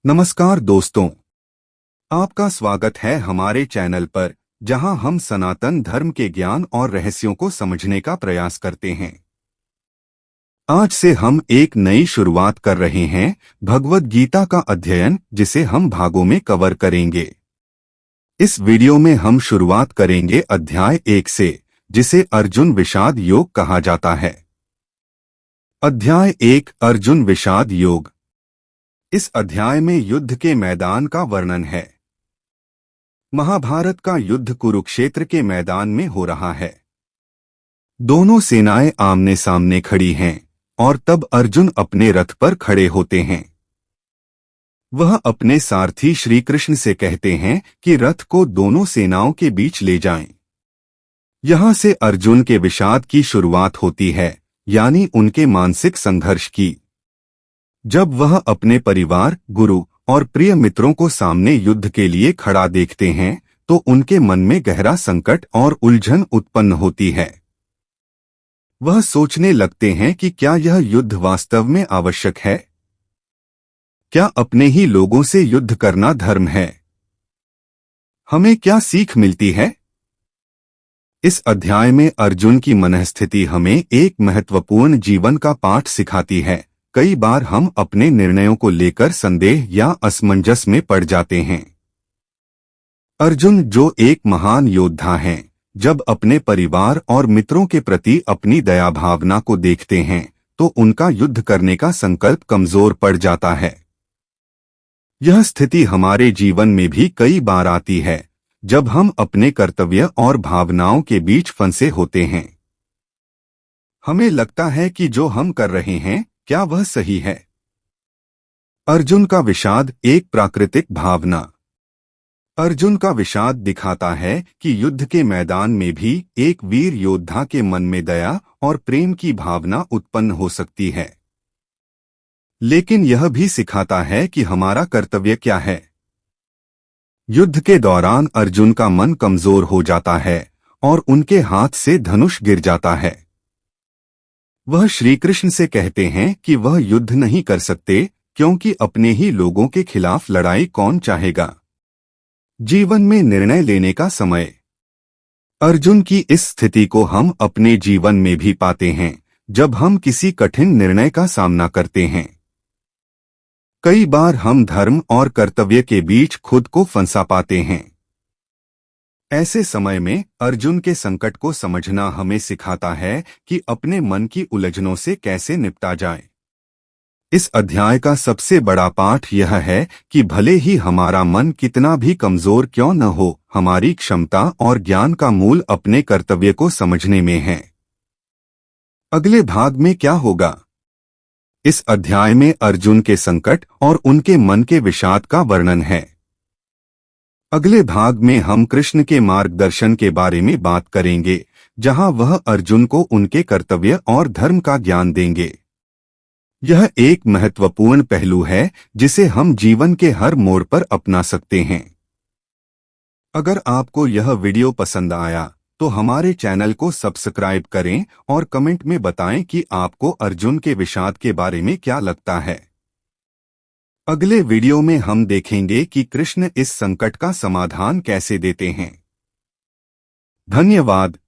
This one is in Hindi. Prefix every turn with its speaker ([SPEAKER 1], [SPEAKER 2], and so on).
[SPEAKER 1] नमस्कार दोस्तों, आपका स्वागत है हमारे चैनल पर, जहां हम सनातन धर्म के ज्ञान और रहस्यों को समझने का प्रयास करते हैं। आज से हम एक नई शुरुआत कर रहे हैं, भगवद गीता का अध्ययन, जिसे हम भागों में कवर करेंगे। इस वीडियो में हम शुरुआत करेंगे अध्याय 1 से, जिसे अर्जुन विषाद योग कहा जाता है। अध्याय 1 अर्जुन विषाद योग। इस अध्याय में युद्ध के मैदान का वर्णन है। महाभारत का युद्ध कुरुक्षेत्र के मैदान में हो रहा है। दोनों सेनाएं आमने सामने खड़ी हैं और तब अर्जुन अपने रथ पर खड़े होते हैं। वह अपने सारथी श्री कृष्ण से कहते हैं कि रथ को दोनों सेनाओं के बीच ले जाएं। यहां से अर्जुन के विषाद की शुरुआत होती है, यानी उनके मानसिक संघर्ष की। जब वह अपने परिवार, गुरु और प्रिय मित्रों को सामने युद्ध के लिए खड़ा देखते हैं, तो उनके मन में गहरा संकट और उलझन उत्पन्न होती है। वह सोचने लगते हैं कि क्या यह युद्ध वास्तव में आवश्यक है? क्या अपने ही लोगों से युद्ध करना धर्म है? हमें क्या सीख मिलती है? इस अध्याय में अर्जुन की मनःस्थिति हमें एक महत्वपूर्ण जीवन का पाठ सिखाती है। कई बार हम अपने निर्णयों को लेकर संदेह या असमंजस में पड़ जाते हैं। अर्जुन, जो एक महान योद्धा हैं, जब अपने परिवार और मित्रों के प्रति अपनी दया भावना को देखते हैं, तो उनका युद्ध करने का संकल्प कमजोर पड़ जाता है। यह स्थिति हमारे जीवन में भी कई बार आती है, जब हम अपने कर्तव्य और भावनाओं के बीच फंसे होते हैं। हमें लगता है कि जो हम कर रहे हैं, क्या वह सही है? अर्जुन का विषाद एक प्राकृतिक भावना। अर्जुन का विषाद दिखाता है कि युद्ध के मैदान में भी एक वीर योद्धा के मन में दया और प्रेम की भावना उत्पन्न हो सकती है। लेकिन यह भी सिखाता है कि हमारा कर्तव्य क्या है। युद्ध के दौरान अर्जुन का मन कमजोर हो जाता है और उनके हाथ से धनुष गिर जाता है। वह श्री कृष्ण से कहते हैं कि वह युद्ध नहीं कर सकते, क्योंकि अपने ही लोगों के खिलाफ लड़ाई कौन चाहेगा। जीवन में निर्णय लेने का समय। अर्जुन की इस स्थिति को हम अपने जीवन में भी पाते हैं, जब हम किसी कठिन निर्णय का सामना करते हैं। कई बार हम धर्म और कर्तव्य के बीच खुद को फंसा पाते हैं। ऐसे समय में अर्जुन के संकट को समझना हमें सिखाता है कि अपने मन की उलझनों से कैसे निपटा जाए। इस अध्याय का सबसे बड़ा पाठ यह है कि भले ही हमारा मन कितना भी कमजोर क्यों न हो, हमारी क्षमता और ज्ञान का मूल अपने कर्तव्य को समझने में है। अगले भाग में क्या होगा? इस अध्याय में अर्जुन के संकट और उनके मन के विषाद का वर्णन है। अगले भाग में हम कृष्ण के मार्गदर्शन के बारे में बात करेंगे, जहां वह अर्जुन को उनके कर्तव्य और धर्म का ज्ञान देंगे। यह एक महत्वपूर्ण पहलू है, जिसे हम जीवन के हर मोड़ पर अपना सकते हैं। अगर आपको यह वीडियो पसंद आया, तो हमारे चैनल को सब्सक्राइब करें और कमेंट में बताएं कि आपको अर्जुन के विषाद के बारे में क्या लगता है। अगले वीडियो में हम देखेंगे कि कृष्ण इस संकट का समाधान कैसे देते हैं। धन्यवाद।